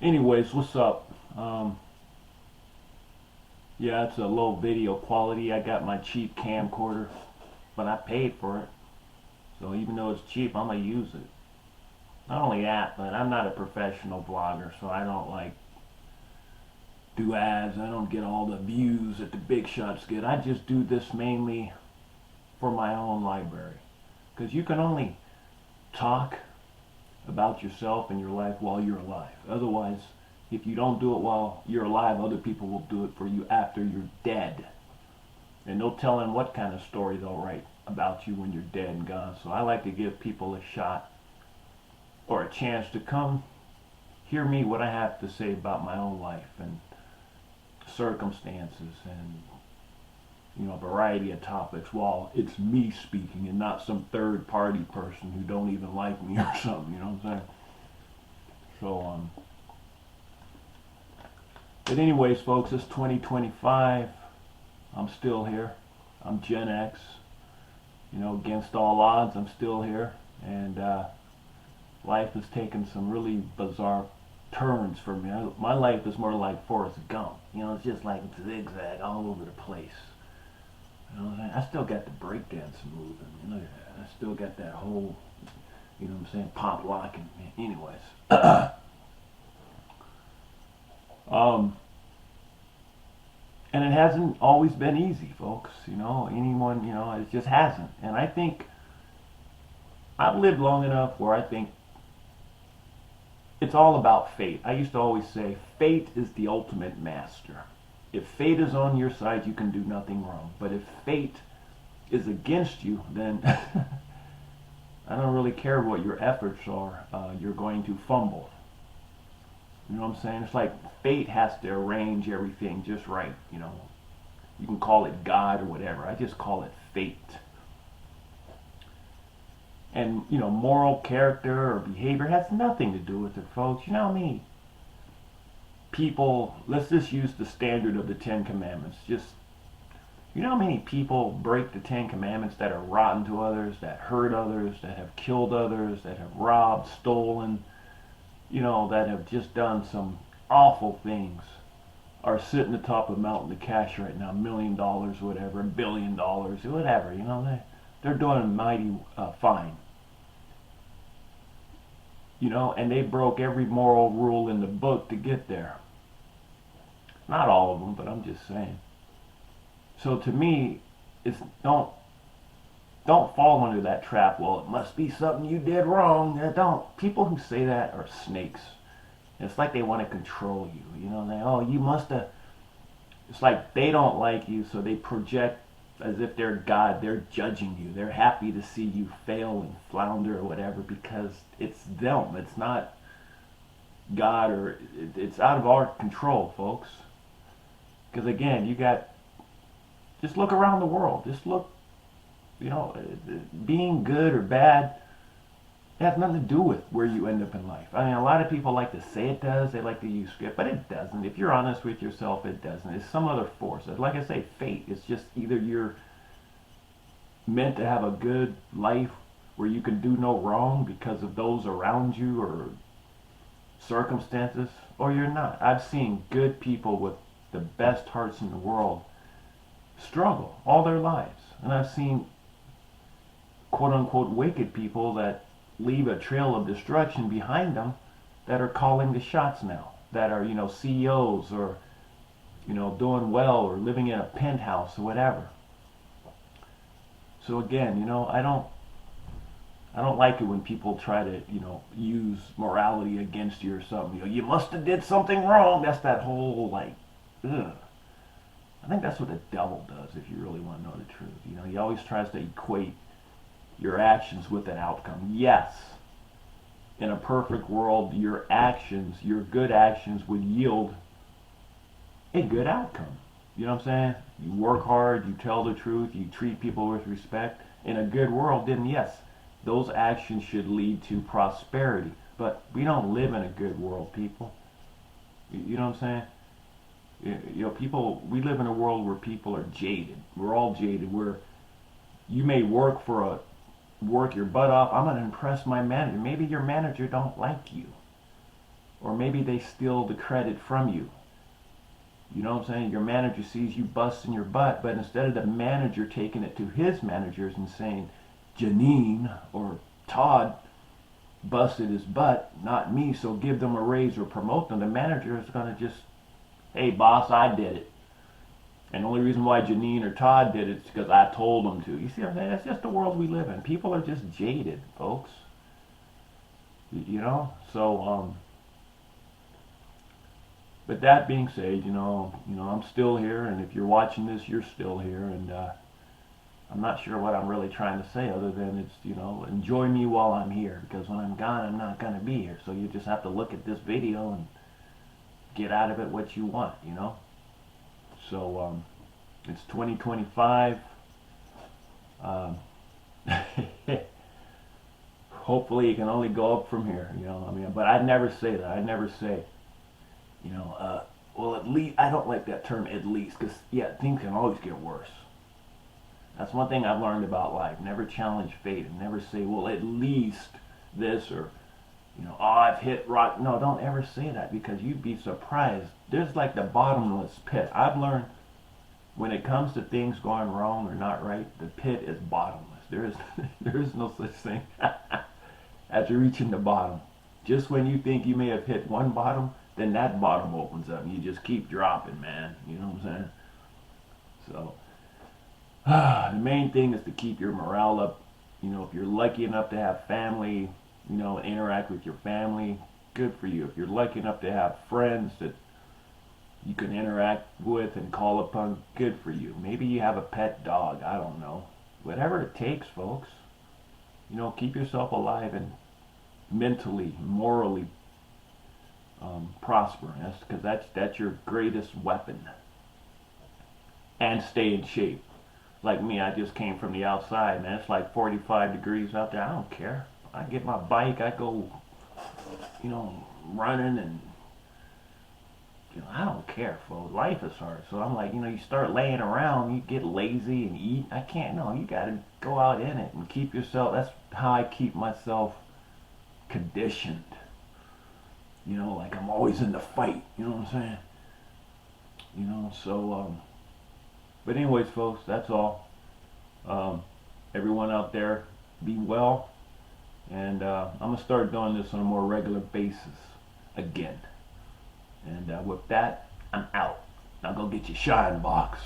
Anyways, what's up? Yeah, it's a low video quality. I got my cheap camcorder, but I paid for it. So even though it's cheap, I'm gonna use it. Not only that, but I'm not a professional vlogger, so I don't like do ads. I don't get all the views that the big shots get. I just do this mainly for my own library. Because you can only talk about yourself and your life while you're alive. Otherwise, if you don't do it while you're alive, other people will do it for you after you're dead. And no telling what kind of story they'll write about you when you're dead and gone. So I like to give people a shot or a chance to come hear me, what I have to say about my own life and circumstances and a variety of topics while it's me speaking and not some third party person who don't even like me or something, you know what I'm saying? So but anyways, folks, it's 2025. I'm still here. I'm Gen X. Against all odds, I'm still here. And life has taken some really bizarre turns for me. My life is more like Forrest Gump. It's just like zigzag all over the place. I still got the breakdance moving. I still got that whole, pop locking. Anyways. And it hasn't always been easy, folks. It just hasn't. And I think I've lived long enough where I think it's all about fate. I used to always say, fate is the ultimate master. If fate is on your side, you can do nothing wrong. But if fate is against you, then I don't really care what your efforts are. You're going to fumble. You know what I'm saying? It's like fate has to arrange everything just right. You can call it God or whatever. I just call it fate. And, moral character or behavior has nothing to do with it, folks. You know how many people, let's just use the standard of the Ten Commandments. You know how many people break the Ten Commandments that are rotten to others, that hurt others, that have killed others, that have robbed, stolen, that have just done some awful things, are sitting atop a mountain of cash right now, $1 million, whatever, $1 billion, whatever, they're doing mighty fine. And they broke every moral rule in the book to get there. Not all of them, but I'm just saying. So to me, it's don't fall under that trap. Well, it must be something you did wrong. Don't. People who say that are snakes. It's like they want to control you. You must have. It's like they don't like you, so they project as if they're God. They're judging you. They're happy to see you fail and flounder or whatever because it's them. It's not God, or it's out of our control, folks. Because again, just look around the world. Just look, being good or bad, it has nothing to do with where you end up in life. I mean, a lot of people like to say it does. They like to use script, but it doesn't. If you're honest with yourself, it doesn't. It's some other force. Like I say, fate. It's just either you're meant to have a good life where you can do no wrong because of those around you or circumstances, or you're not. I've seen good people with the best hearts in the world struggle all their lives. And I've seen quote unquote wicked people that leave a trail of destruction behind them that are calling the shots now, that are, CEOs or, doing well or living in a penthouse or whatever. So again, I don't like it when people try to, use morality against you or something. You must have did something wrong. That's that whole like, ugh. I think that's what the devil does, if you really want to know the truth. He always tries to equate your actions with an outcome. Yes, in a perfect world, your good actions would yield a good outcome. You know what I'm saying? You work hard, you tell the truth, you treat people with respect. In a good world, then yes, those actions should lead to prosperity. But we don't live in a good world, people. You know what I'm saying? We live in a world where people are jaded. We're all jaded. Where you may work your butt off. I'm going to impress my manager. Maybe your manager don't like you. or maybe they steal the credit from you. You know what I'm saying? Your manager sees you busting your butt, but instead of the manager taking it to his managers and saying, Janine or Todd busted his butt, not me, so give them a raise or promote them, the manager is going to just, hey, boss, I did it. And the only reason why Janine or Todd did it is because I told them to. You see what I'm saying? That's just the world we live in. People are just jaded, folks. You know? So, but that being said, I'm still here, and if you're watching this, you're still here, and I'm not sure what I'm really trying to say other than it's, enjoy me while I'm here, because when I'm gone, I'm not going to be here. So you just have to look at this video and get out of it what you want. So it's 2025. Um, hopefully it can only go up from here. But I never say that. I never say, well, at least, I don't like that term at least, because, yeah, things can always get worse. That's one thing I've learned about life. Never challenge fate and never say, well, at least this, or, oh, I've hit rock. No, don't ever say that, because you'd be surprised. There's like the bottomless pit. I've learned when it comes to things going wrong or not right, the pit is bottomless. There is no such thing as reaching the bottom. Just when you think you may have hit one bottom, then that bottom opens up and you just keep dropping, man. You know what I'm saying? So the main thing is to keep your morale up. If you're lucky enough to have family, interact with your family, good for you. If you're lucky enough to have friends that you can interact with and call upon, good for you. Maybe you have a pet dog, I don't know. Whatever it takes, folks. Keep yourself alive and mentally, morally prosper. Because that's your greatest weapon. And stay in shape. Like me, I just came from the outside, man. It's like 45 degrees out there. I don't care. I get my bike, I go, running, and I don't care, folks. Life is hard. So I'm like, you start laying around, you get lazy and eat. I can't. No, you got to go out in it and keep yourself. That's how I keep myself conditioned. Like I'm always in the fight. You know what I'm saying? So, but anyways, folks, that's all. Everyone out there, be well. And I'm going to start doing this on a more regular basis again. And with that, I'm out. Now go get your shine box.